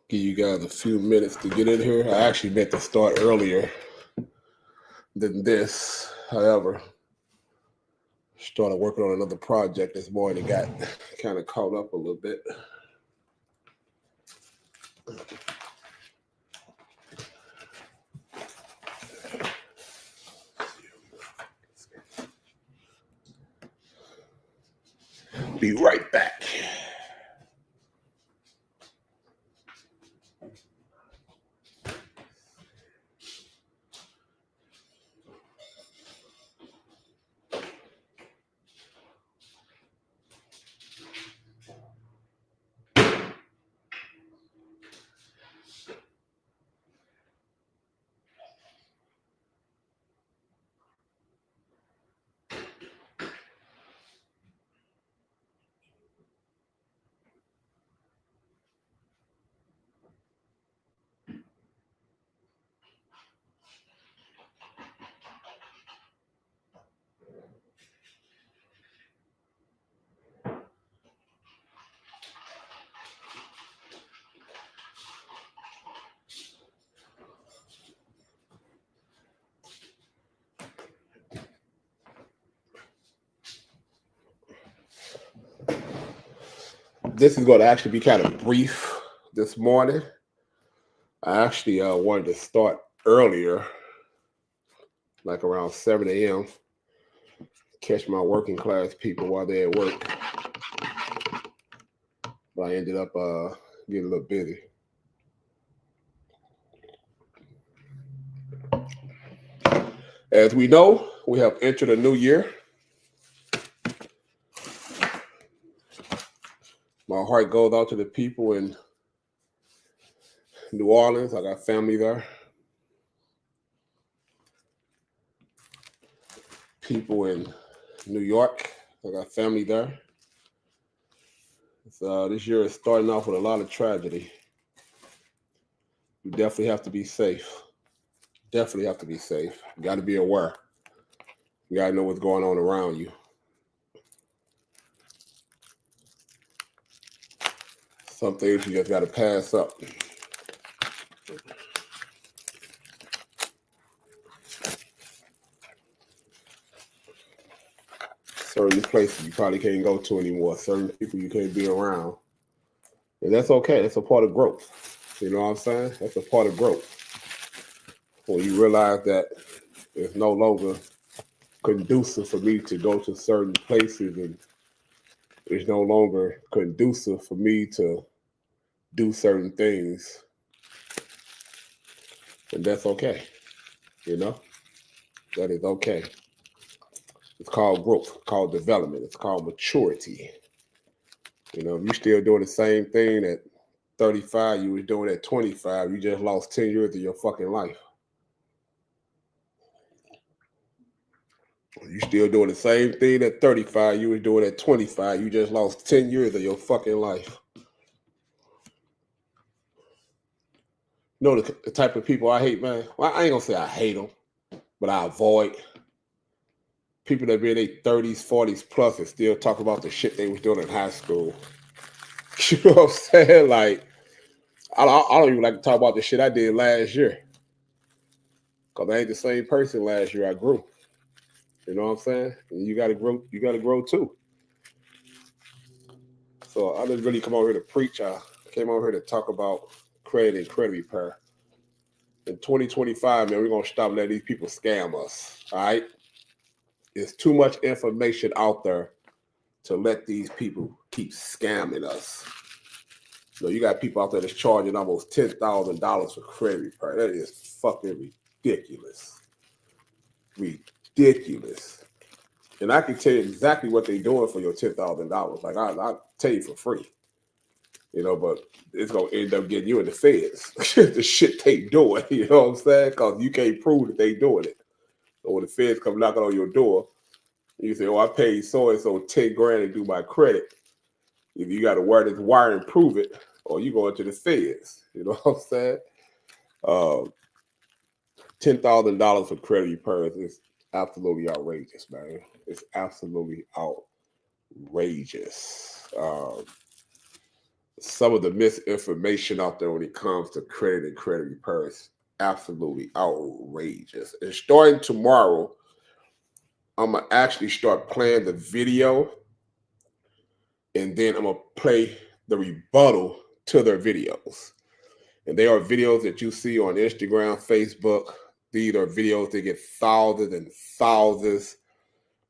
Give you guys a few minutes to get in here. I actually meant to start earlier than this. However, started working on another project this morning. Got kind of caught up a little bit. Be right back. This is going to actually be kind of brief this morning. I actually wanted to start earlier, like around 7 a.m., catch my working class people while they're at work. But I ended up getting a little busy. As we know, we have entered a new year. My heart goes out to the people in New Orleans. I got family there. People in New York. I got family there. This year is starting off with a lot of tragedy. You definitely have to be safe. Definitely have to be safe. You got to be aware. You got to know what's going on around you. Some things you just got to pass up. Certain places you probably can't go to anymore. Certain people you can't be around. And that's okay. That's a part of growth. You know what I'm saying? That's a part of growth. When you realize that it's no longer conducive for me to go to certain places, and it's no longer conducive for me to do certain things, and that's okay. You know, that is okay. It's called growth, it's called development, it's called maturity. You know, if you're still doing the same thing at 35 you was doing at 25, you just lost 10 years of your fucking life. You still doing the same thing at 35 you was doing at 25, you just lost 10 years of your fucking life. You know the type of people I hate, man? Well, I ain't gonna say I hate them, but I avoid people that be in their 30s, 40s plus and still talk about the shit they was doing in high school. You know what I'm saying? Like, I don't even like to talk about the shit I did last year. Because I ain't the same person last year. I grew. You know what I'm saying? And you gotta grow too. So I didn't really come over here to preach. I came over here to talk about credit and credit repair. In 2025, man, we're gonna stop letting these people scam us. All right. There's too much information out there to let these people keep scamming us. So you got people out there that's charging almost $10,000 for credit repair. That is fucking ridiculous. Ridiculous. And I can tell you exactly what they're doing for your $10,000. Like I'll tell you for free. You know, but it's gonna end up getting you in the feds. The shit they doing, you know what I'm saying? Because you can't prove that they doing it. So when the feds come knocking on your door, you say, "Oh, I paid so and so 10 grand to do my credit." If you got to wear this wire and prove it, or you go into the feds. You know what I'm saying? $10,000 for credit repairs is absolutely outrageous, man. It's absolutely outrageous. some of the misinformation out there when it comes to credit and credit repair is absolutely outrageous. And starting tomorrow, I'm gonna actually start playing the video, and then I'm gonna play the rebuttal to their videos. And they are videos that you see on Instagram, Facebook. These are videos that get thousands and thousands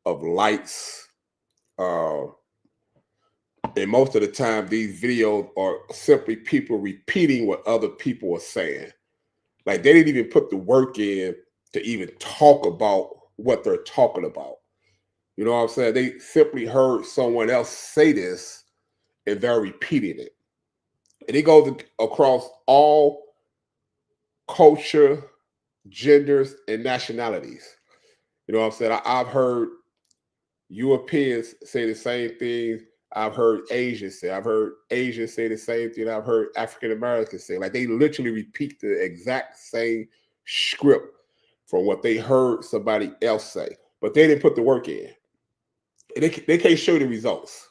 of likes. And most of the time, these videos are simply people repeating what other people are saying. Like they didn't even put the work in to even talk about what they're talking about. You know what I'm saying? They simply heard someone else say this and they're repeating it. And it goes across all culture, genders, and nationalities. You know what I'm saying? I've heard Europeans say the same thing. I've heard Asians say. I've heard Asians say the same thing. I've heard African Americans say. Like they literally repeat the exact same script from what they heard somebody else say, but they didn't put the work in. And they can't show the results.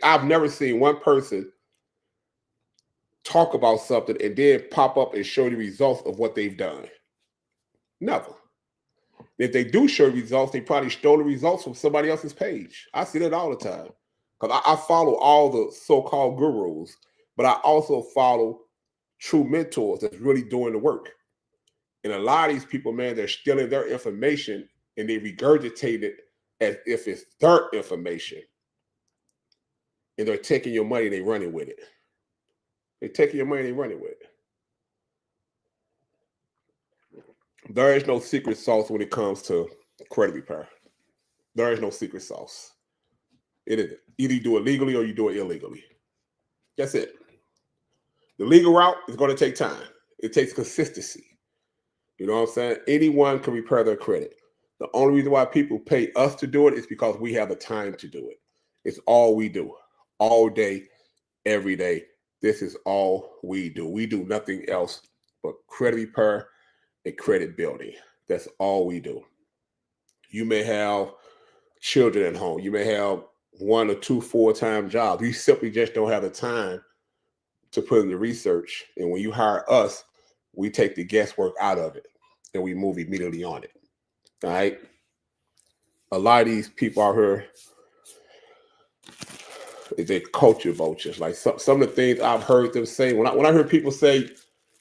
I've never seen one person talk about something and then pop up and show the results of what they've done. Never. If they do show results, they probably stole the results from somebody else's page. I see that all the time. Because I follow all the so-called gurus, but I also follow true mentors that's really doing the work. And a lot of these people, man, they're stealing their information and they regurgitate it as if it's their information. And they're taking your money and they're running with it. They're taking your money and they're running with it. There is no secret sauce when it comes to credit repair. There is no secret sauce. It isn't. Either you do it legally or you do it illegally. That's it. The legal route is going to take time. It takes consistency. You know what I'm saying? Anyone can repair their credit. The only reason why people pay us to do it is because we have the time to do it. It's all we do. All day, every day. This is all we do. We do nothing else but credit repair and credit building. That's all we do. You may have children at home. You may have 1 or 2 full-time jobs. You simply just don't have the time to put in the research. And when you hire us, we take the guesswork out of it and we move immediately on it. All right. A lot of these people out here, they're culture vultures. Like some of the things I've heard them say, when I heard people say,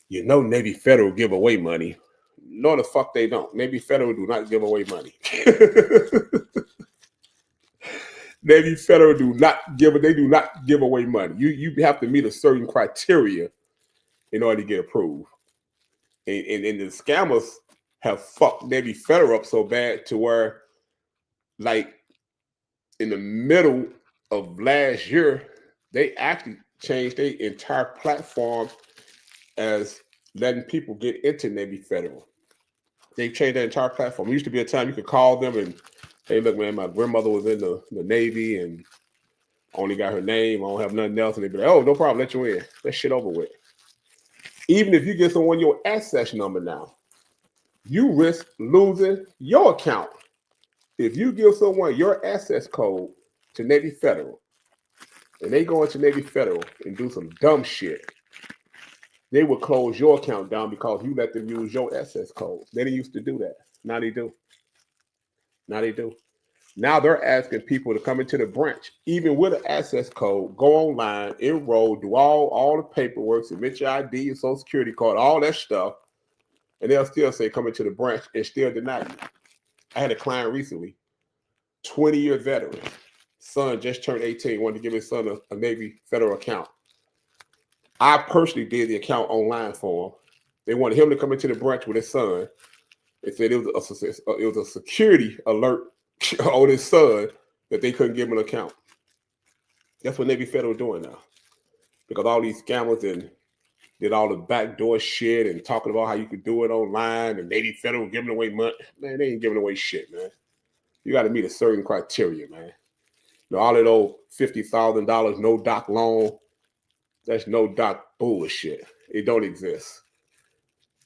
you know, Navy Federal give away money. No, the fuck they don't. Navy Federal do not give away money. Navy Federal do not give away money. You have to meet a certain criteria in order to get approved. And the scammers have fucked Navy Federal up so bad to where, like, in the middle of last year, they actually changed their entire platform as letting people get into Navy Federal. They changed their entire platform. It used to be a time you could call them and, hey, look, man, my grandmother was in the Navy and only got her name. I don't have nothing else. And they'd be like, oh, no problem. Let you in. That shit over with. Even if you get someone your access number now, you risk losing your account. If you give someone your access code to Navy Federal and they go into Navy Federal and do some dumb shit, they will close your account down because you let them use your access code. They didn't used to do that. Now they do. Now they're asking people to come into the branch, even with an access code, go online, enroll, do all the paperwork, submit your ID, your social security card, all that stuff, and they'll still say come into the branch and still deny you. I had a client recently, 20-year veteran, son just turned 18, wanted to give his son a Navy Federal account. I personally did the account online for him. They wanted him to come into the branch with his son. They said it was a security alert on his son that they couldn't give him an account. That's what Navy Federal doing now. Because all these scammers and did all the backdoor shit and talking about how you could do it online and Navy Federal giving away money. Man, they ain't giving away shit, man. You got to meet a certain criteria, man. You know, all that old $50,000 no doc loan, that's no doc bullshit. It don't exist.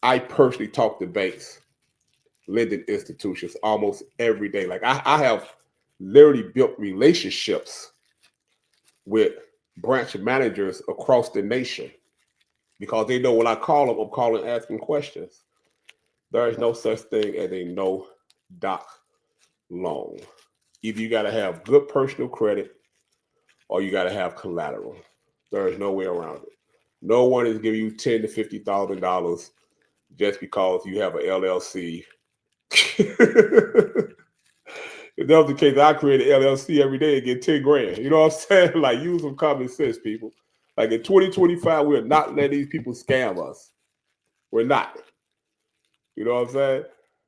I personally talk to banks, lending institutions almost every day. Like I have literally built relationships with branch managers across the nation because they know when I call them, I'm calling asking questions. There is no such thing as a no doc loan. Either you got to have good personal credit or you got to have collateral. There is no way around it. No one is giving you $10,000 to $50,000 just because you have an LLC. If that was the case, I create an LLC every day and get 10 grand. You know what I'm saying? Like, use some common sense, people. Like in 2025, we're not letting these people scam us. We're not. You know what I'm saying?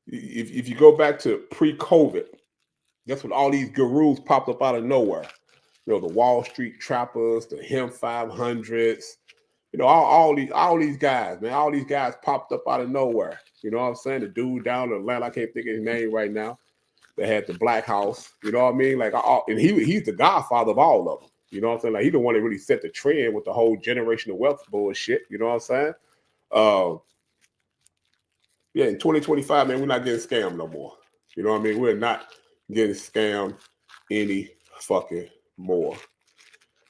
If you go back to pre-COVID, that's when all these gurus popped up out of nowhere. You know, the Wall Street trappers, the Him 500s, you know, all these guys, man, all these guys popped up out of nowhere. You know what I'm saying? The dude down in Atlanta, I can't think of his name right now, that had the Black House. You know what I mean? Like, and he's the godfather of all of them. You know what I'm saying? Like, he the one that really set the trend with the whole generational wealth bullshit. You know what I'm saying? Yeah, in 2025, man, we're not getting scammed no more. You know what I mean? We're not getting scammed any fucking more.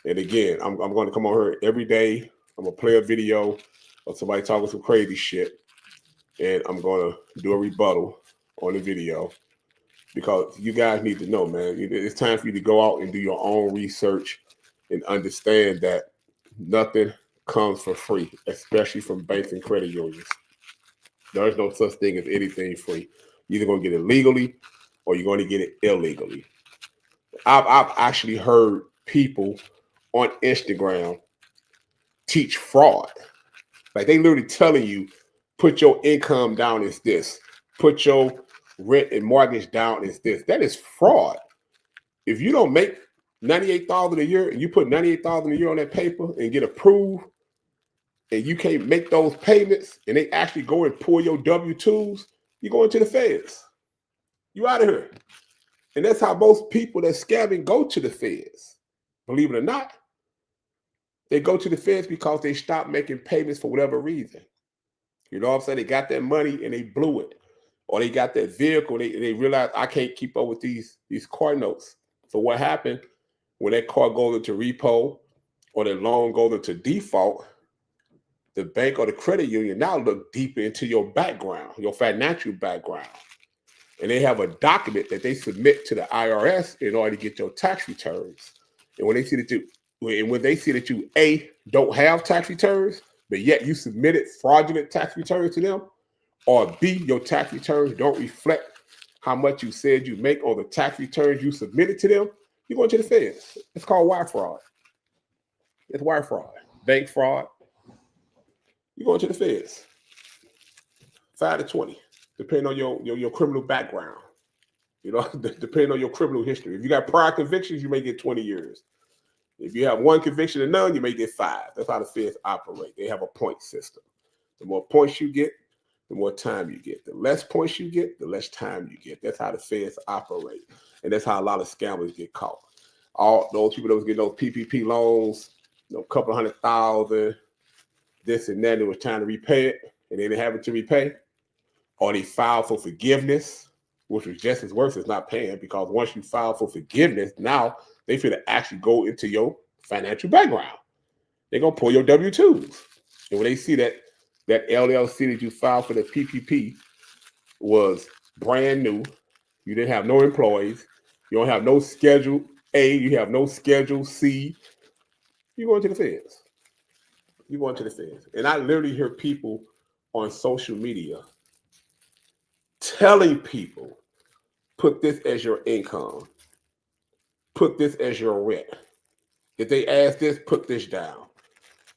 And again, I'm going to come on here every day. I'm going to play a video of somebody talking some crazy shit. And I'm going to do a rebuttal on the video because you guys need to know, man. It's time for you to go out and do your own research and understand that nothing comes for free, especially from banks and credit unions. There's no such thing as anything free. You're either going to get it legally or you're going to get it illegally. I've actually heard people on Instagram teach fraud. Like, they literally telling you, put your income down as this. Put your rent and mortgage down as this. That is fraud. If you don't make $98,000 a year and you put $98,000 a year on that paper and get approved, and you can't make those payments, and they actually go and pull your W-2s, you're going to the feds. You out of here. And that's how most people that's scamming go to the feds. Believe it or not, they go to the feds because they stopped making payments for whatever reason. You know what I'm saying? They got that money and they blew it. Or they got that vehicle, they realized, I can't keep up with these car notes. So what happened when that car goes into repo or that loan goes into default, the bank or the credit union now look deeper into your background, your financial background. And they have a document that they submit to the IRS in order to get your tax returns. And when they see that you A, don't have tax returns, but yet you submitted fraudulent tax returns to them, or B, your tax returns don't reflect how much you said you make on the tax returns you submitted to them, you're going to the feds. It's called wire fraud. It's wire fraud, bank fraud. You're going to the feds. 5 to 20, depending on your criminal background. You know, depending on your criminal history. If you got prior convictions, you may get 20 years. If you have one conviction and none, you may get 5. That's how the feds operate. They have a point system. The more points you get, the more time you get. The less points you get, the less time you get. That's how the feds operate. And that's how a lot of scammers get caught. All those people that was getting those PPP loans, you know, a couple of $100,000, this and that, it was trying to repay it, and they didn't have it to repay, or they filed for forgiveness, which was just as worse as not paying, because once you file for forgiveness, now they feel to actually go into your financial background. They're going to pull your W-2s. And when they see that LLC that you filed for the PPP was brand new, you didn't have no employees, you don't have no Schedule A, you have no Schedule C, you're going to the feds. You're going to the feds. And I literally hear people on social media telling people, put this as your income. Put this as your rent. If they ask this, put this down.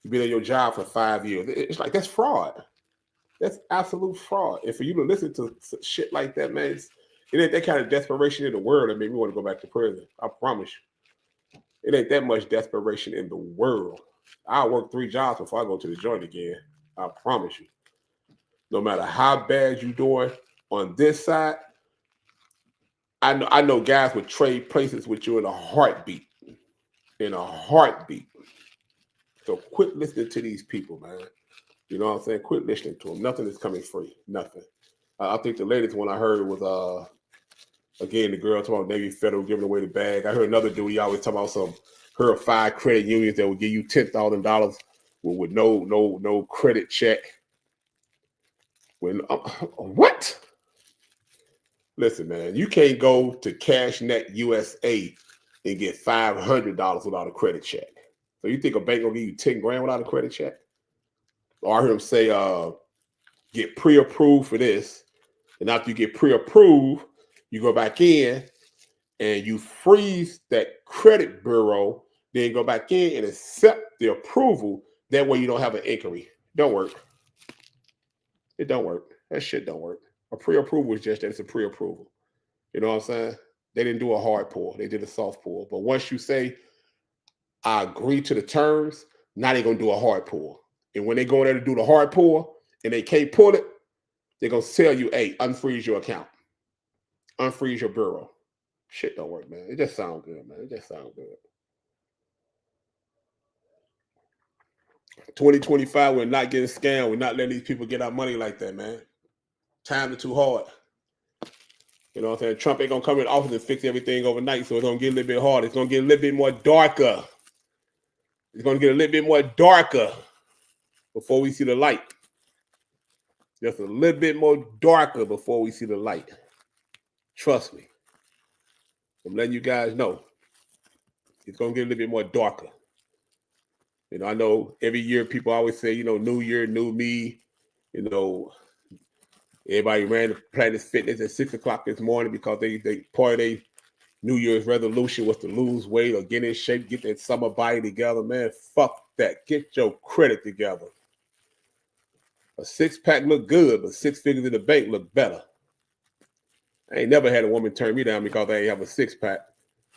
You've been at your job for 5 years. It's like, that's fraud. That's absolute fraud. And for you to listen to shit like that, man, it ain't that kind of desperation in the world that made me want to go back to prison. I promise you. It ain't that much desperation in the world. I'll work 3 jobs before I go to the joint again. I promise you. No matter how bad you're doing on this side, I know guys would trade places with you in a heartbeat. In a heartbeat. So quit listening to these people, man. You know what I'm saying? Quit listening to them. Nothing is coming free. Nothing. I think the latest one I heard was, again, the girl talking about Navy Federal giving away the bag. I heard another dude, he always talking about Heard of 5 credit unions that will give you $10,000 with no credit check. When what? Listen, man, you can't go to CashNet USA and get $500 without a credit check. So you think a bank gonna give you 10 grand without a credit check? Or I heard him say, get pre-approved for this, and after you get pre-approved, you go back in and you freeze that credit bureau, then go back in and accept the approval. That way you don't have an inquiry. Don't work. It don't work. That shit don't work. A pre-approval is just that, it's a pre-approval. You know what I'm saying? They didn't do a hard pull. They did a soft pull. But once you say, I agree to the terms, now they're going to do a hard pull. And when they go there to do the hard pull and they can't pull it, they're going to tell you, hey, unfreeze your account. Unfreeze your bureau. Shit don't work, man. It just sounds good, man. It just sounds good. 2025, we're not getting scammed. We're not letting these people get our money like that, man. Time is too hard. You know what I'm saying? Trump ain't going to come in office and fix everything overnight, so it's going to get a little bit harder. It's going to get a little bit more darker. It's going to get a little bit more darker before we see the light. Just a little bit more darker before we see the light. Trust me. I'm letting you guys know. It's going to get a little bit more darker. You know, I know every year people always say, you know, new year, new me. You know, everybody ran to Planet Fitness at 6 o'clock this morning because they part of their New Year's resolution was to lose weight or get in shape, get that summer body together. Man, fuck that. Get your credit together. A 6-pack look good, but 6 figures in the bank look better. I ain't never had a woman turn me down because I ain't have a 6-pack.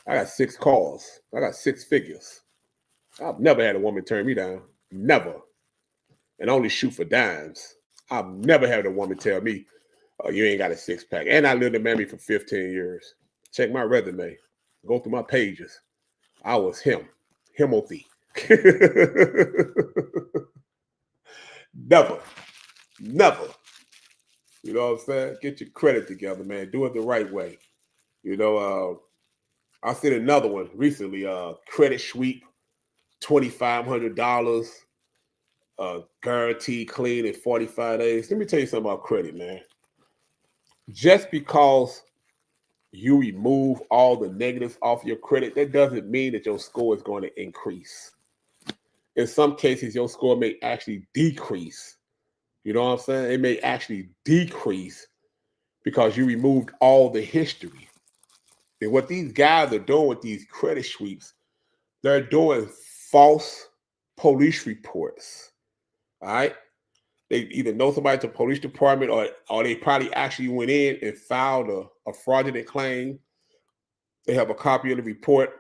I got 6 cars. I got 6 figures. I've never had a woman turn me down. Never. And only shoot for dimes. I've never had a woman tell me, oh, you ain't got a 6-pack. And I lived in Miami for 15 years. Check my resume. Go through my pages. I was Himothy. Never. You know what I'm saying? Get your credit together, man. Do it the right way. You know, I seen another one recently, credit sweep, $2,500, guaranteed clean in 45 days. Let me tell you something about credit, man. Just because you remove all the negatives off your credit, that doesn't mean that your score is going to increase. In some cases, your score may actually decrease. You know what I'm saying? It may actually decrease because you removed all the history. And what these guys are doing with these credit sweeps, they're doing false police reports. All right? They either know somebody at the police department or they probably actually went in and filed a fraudulent claim. They have a copy of the report.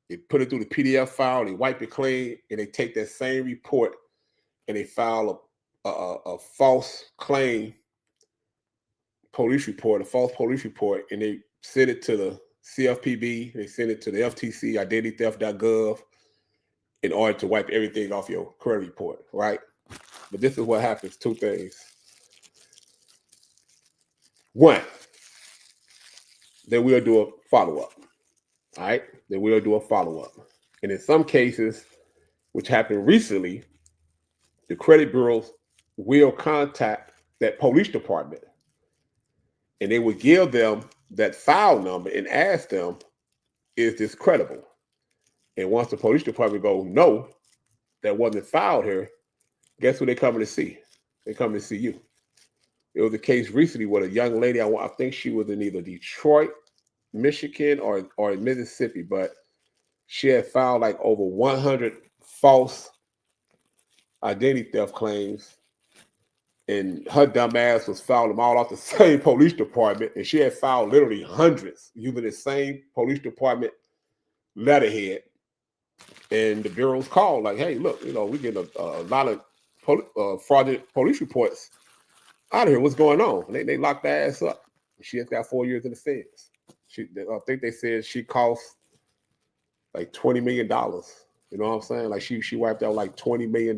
They put it through the PDF file. They wipe it clean, and they take that same report and they file a false claim police report, a false police report, and they send it to the CFPB. They send it to the FTC, identitytheft.gov, in order to wipe everything off your credit report, right? But this is what happens. 2 things. 1, they will do a follow-up. All right? They will do a follow-up. And in some cases, which happened recently, the credit bureaus will contact that police department. And they will give them that file number and ask them, is this credible? And once the police department goes, no, that wasn't filed here, guess who they're coming to see? They're coming to see you. There was a case recently with a young lady, I think she was in either Detroit, Michigan, or in Mississippi, but she had filed like over 100 false identity theft claims, and her dumb ass was filing them all off the same police department, and she had filed literally hundreds using the same police department letterhead. And the bureaus called like, hey, look, you know, we get a lot of fraudulent police reports out of here. What's going on? And they locked their ass up. She has got 4 years in the feds. I think they said she cost like $20 million. You know what I'm saying? Like she wiped out like $20 million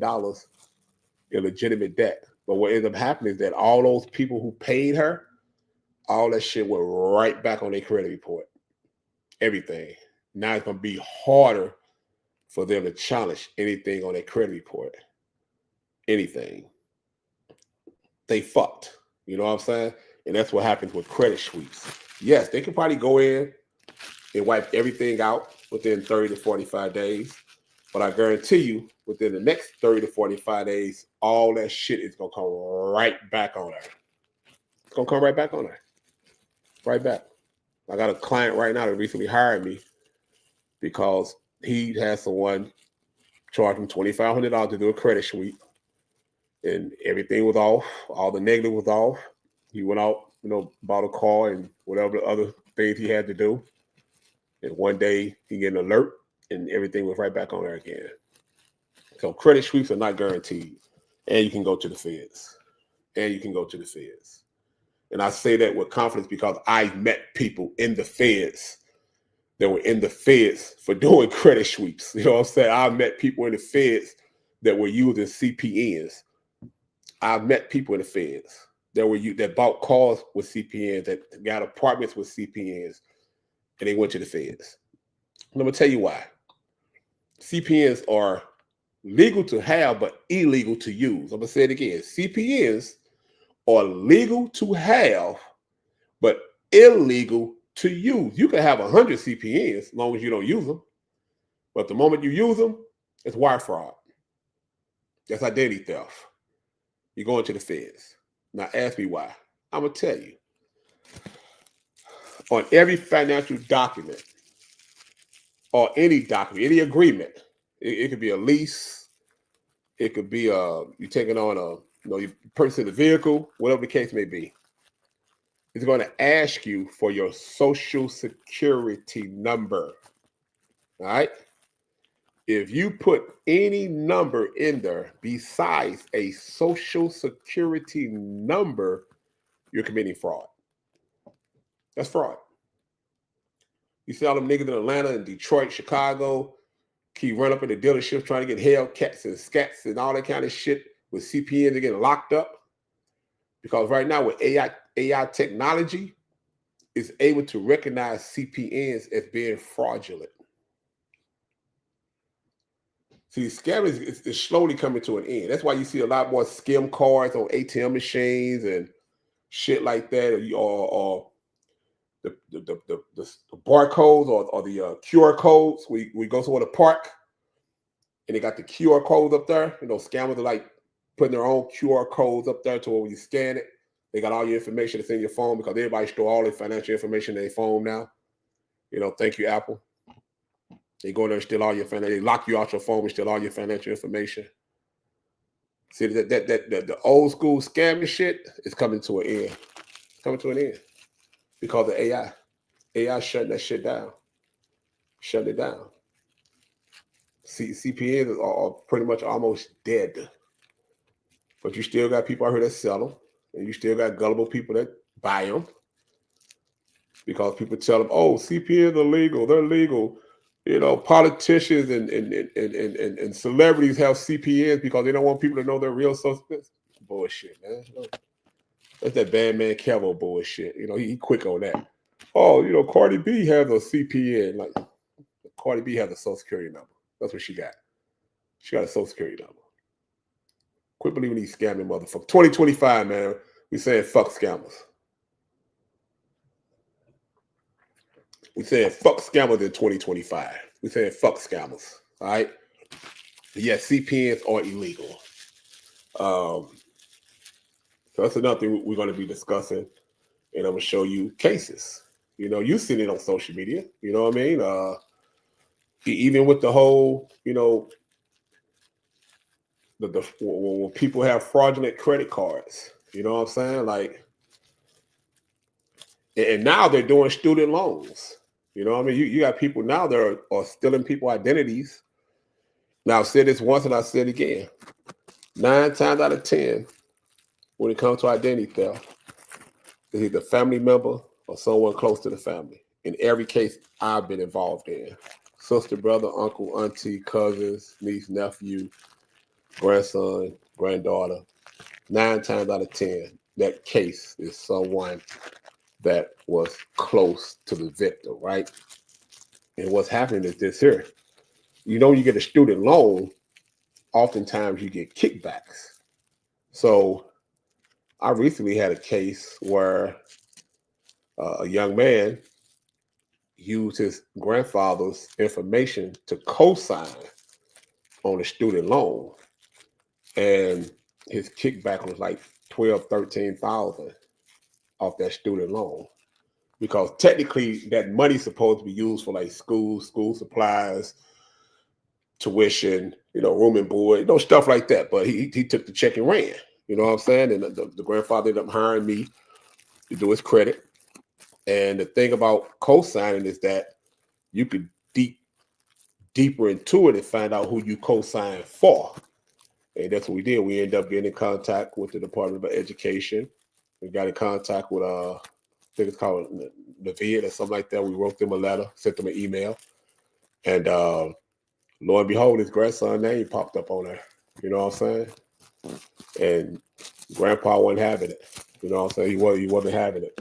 in legitimate debt. But what ended up happening is that all those people who paid her, all that shit went right back on their credit report. Everything. Now it's going to be harder for them to challenge anything on their credit report. Anything. They fucked. You know what I'm saying? And that's what happens with credit sweeps. Yes, they can probably go in and wipe everything out within 30 to 45 days. But I guarantee you, within the next 30 to 45 days, all that shit is going to come right back on her. It's going to come right back on her. Right back. I got a client right now that recently hired me because he had someone charge him $2,500 to do a credit sweep. And everything was off. All the negative was off. He went out, bought a car and whatever the other things he had to do. And one day he get an alert and everything was right back on there again. So credit sweeps are not guaranteed. And you can go to the feds. And I say that with confidence because I met people in the feds that were in the feds for doing credit sweeps. You know what I'm saying? I met people in the feds that were using CPNs. I've met people in the feds that bought cars with CPNs, that got apartments with CPNs, and they went to the feds. Let me tell you why. CPNs are legal to have, but illegal to use. I'm going to say it again. CPNs are legal to have, but illegal to use. You can have 100 CPNs as long as you don't use them. But the moment you use them, it's wire fraud. That's identity theft. You're going to the feds. Now ask me why. I'm going to tell you. On every financial document or any document, any agreement, it could be a lease, it could be you taking on you purchasing a vehicle, whatever the case may be. It's going to ask you for your social security number. All right? If you put any number in there besides a social security number, you're committing fraud. That's fraud. You see all them niggas in Atlanta and Detroit, Chicago, keep running up in the dealerships trying to get Hellcats and Scats and all that kind of shit with CPNs, they're getting locked up. Because right now with AI technology, is able to recognize CPNs as being fraudulent. See, scamming is slowly coming to an end. That's why you see a lot more skim cards on ATM machines and shit like that, or the barcodes or the QR codes. We go to the park and they got the QR codes up there. Scammers are like putting their own QR codes up there to where when you scan it, they got all your information that's in your phone because everybody store all their financial information in their phone now. Thank you, Apple. They go in there and steal all your financial. They lock you out your phone and steal all your financial information. See that the old school scamming shit is coming to an end. It's coming to an end because of AI. AI shutting that shit down. Shutting it down. CPNs are pretty much almost dead. But you still got people out here that sell them, and you still got gullible people that buy them because people tell them, "Oh, CPNs are legal. They're legal." Politicians and celebrities have CPNs because they don't want people to know they're real suspects. Bullshit, man. That's that bad man Kevo bullshit. He quick on that. Oh, Cardi B has a CPN. Like, Cardi B has a social security number. That's what she got. She got a social security number. Quit believing these scamming motherfuckers. 2025, man. We saying fuck scammers. We saying fuck scammers in 2025. We saying fuck scammers. All right. But yeah, CPNs are illegal. So that's another thing we're going to be discussing, and I'm going to show you cases. You seen it on social media. You know what I mean? Even with the whole, when people have fraudulent credit cards. You know what I'm saying? Like, and now they're doing student loans. You know what I mean? You got people now that are stealing people's identities. Now, I've said this once and I said it again. 9 times out of 10, when it comes to identity theft, it's either a family member or someone close to the family. In every case I've been involved in. Sister, brother, uncle, auntie, cousins, niece, nephew, grandson, granddaughter. 9 times out of 10, that case is someone that was close to the victim, right? And what's happening is this here. you get a student loan, oftentimes you get kickbacks. So I recently had a case where a young man used his grandfather's information to co-sign on a student loan, and his kickback was like 12, 13,000 off that student loan. Because technically that money's supposed to be used for like school supplies, tuition, room and board, stuff like that. But he took the check and ran. You know what I'm saying? And the grandfather ended up hiring me to do his credit. And the thing about co-signing is that you could deeper into it and find out who you co-sign for. And that's what we did. We ended up getting in contact with the Department of Education. We got in contact with I think it's called Navid or something like that. We wrote them a letter, sent them an email, and lo and behold, his grandson name popped up on there. You know what I'm saying? And Grandpa wasn't having it. You know what I'm saying? He wasn't having it.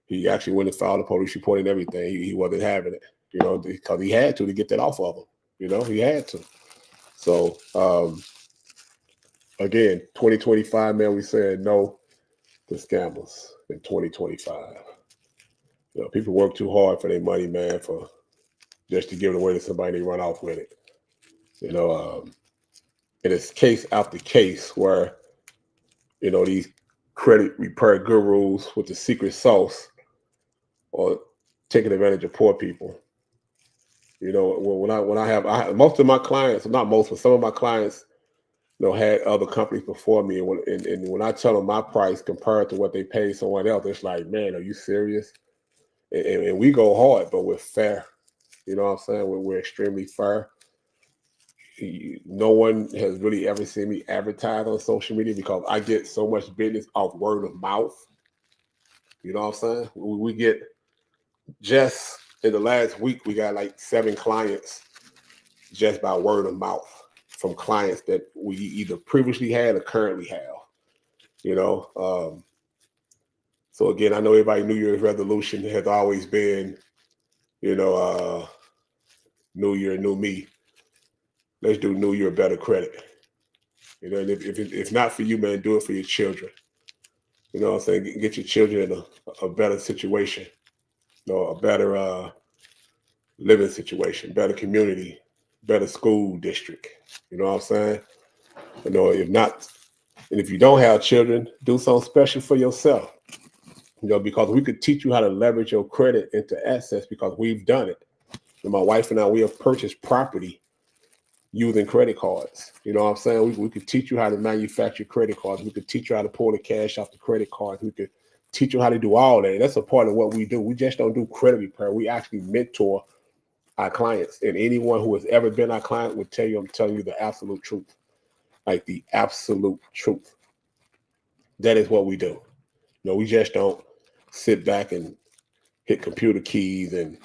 He actually went and filed a police report and everything. He wasn't having it. Because he had to get that off of him. He had to. So again, 2025, man, we said no to scammers in 2025. People work too hard for their money, man, for just to give it away to somebody and they run off with it. And it's case after case where, these credit repair gurus with the secret sauce are taking advantage of poor people. When I have most of my clients, not most, but some of my clients, had other companies before me, and when I tell them my price compared to what they pay someone else, it's like, man, are you serious? And we go hard, but we're fair. You know what I'm saying? We're extremely fair. No one has really ever seen me advertise on social media because I get so much business off word of mouth. You know what I'm saying? We get, just in the last week, we got like 7 clients just by word of mouth from clients that we either previously had or currently have. So again, I know everybody New Year's resolution has always been, New Year, new me. Let's do New Year better credit. And if it's not for you, man, do it for your children. You know what I'm saying? Get your children in a better situation, a better living situation, better community, better school district. You know what I'm saying? If not, and if you don't have children, do something special for yourself. Because we could teach you how to leverage your credit into assets because we've done it. And my wife and I, we have purchased property using credit cards. You know what I'm saying? We could teach you how to manufacture credit cards. We could teach you how to pull the cash off the credit cards. We could teach you how to do all that. And that's a part of what we do. We just don't do credit repair. We actually mentor our clients. And anyone who has ever been our client would tell you, I'm telling you the absolute truth. Like the absolute truth. That is what we do. We just don't sit back and hit computer keys and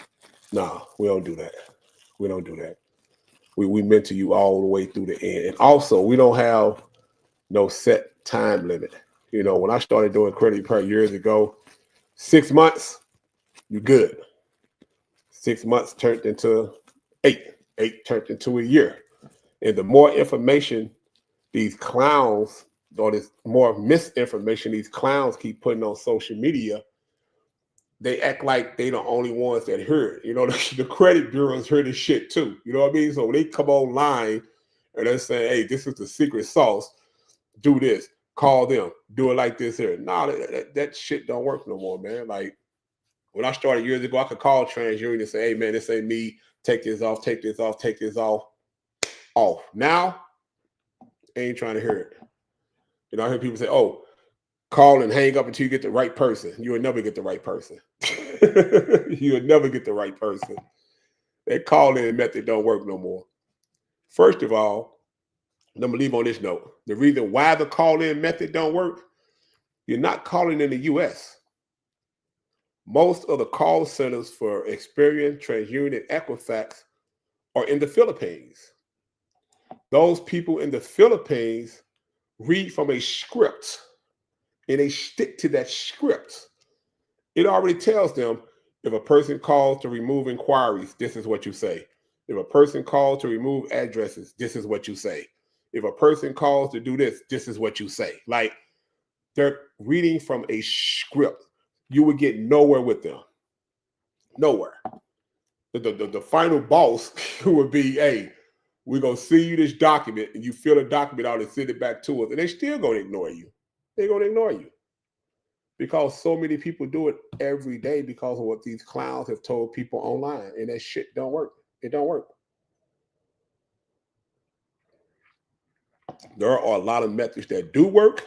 we don't do that. We don't do that. We mentor you all the way through the end. And also, we don't have no set time limit. When I started doing credit repair years ago, 6 months, you're good. 6 months turned into 8. 8 turned into a year. And the more information these clowns, or this more misinformation these clowns keep putting on social media, they act like they the only ones that heard it. The credit bureaus heard this shit too. You know what I mean? So when they come online and they're saying, hey, this is the secret sauce, do this, call them, do it like this here. That shit don't work no more, man. Like when I started years ago, I could call TransUnion and say, hey man, this ain't me, take this off, take this off, take this off. Now, they ain't trying to hear it. I hear people say, oh, call and hang up until you get the right person. You will never get the right person. You will never get the right person. That call-in method don't work no more. First of all, I'm going to leave on this note. The reason why the call-in method don't work, you're not calling in the U.S. Most of the call centers for Experian, TransUnion, and Equifax are in the Philippines. Those people in the Philippines read from a script, and they stick to that script. It already tells them if a person calls to remove inquiries, this is what you say. If a person calls to remove addresses, this is what you say. If a person calls to do this, this is what you say. Like, they're reading from a script. You would get nowhere with them. Nowhere. The final boss would be, hey, we're going to see you this document, and you fill the document out and send it back to us. And they're still going to ignore you. They're going to ignore you. Because so many people do it every day because of what these clowns have told people online. And that shit don't work. It don't work. There are a lot of methods that do work,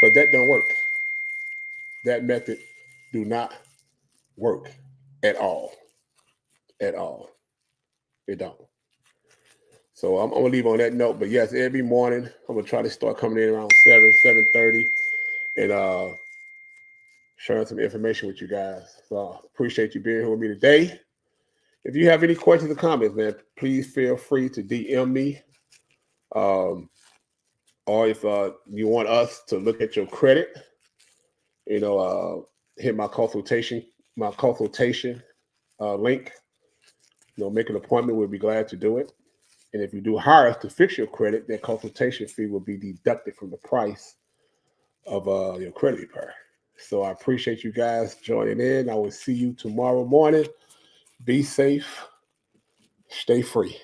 but that don't work. That method do not work at all. At all. It don't. So I'm gonna leave on that note. But yes, every morning I'm gonna try to start coming in around 7:30, and sharing some information with you guys. So appreciate you being here with me today. If you have any questions or comments, man, please feel free to DM me. Or if you want us to look at your credit, hit my consultation link. Make an appointment. We'll be glad to do it. And if you do hire us to fix your credit, that consultation fee will be deducted from the price of your credit repair. So I appreciate you guys joining in. I will see you tomorrow morning. Be safe. Stay free.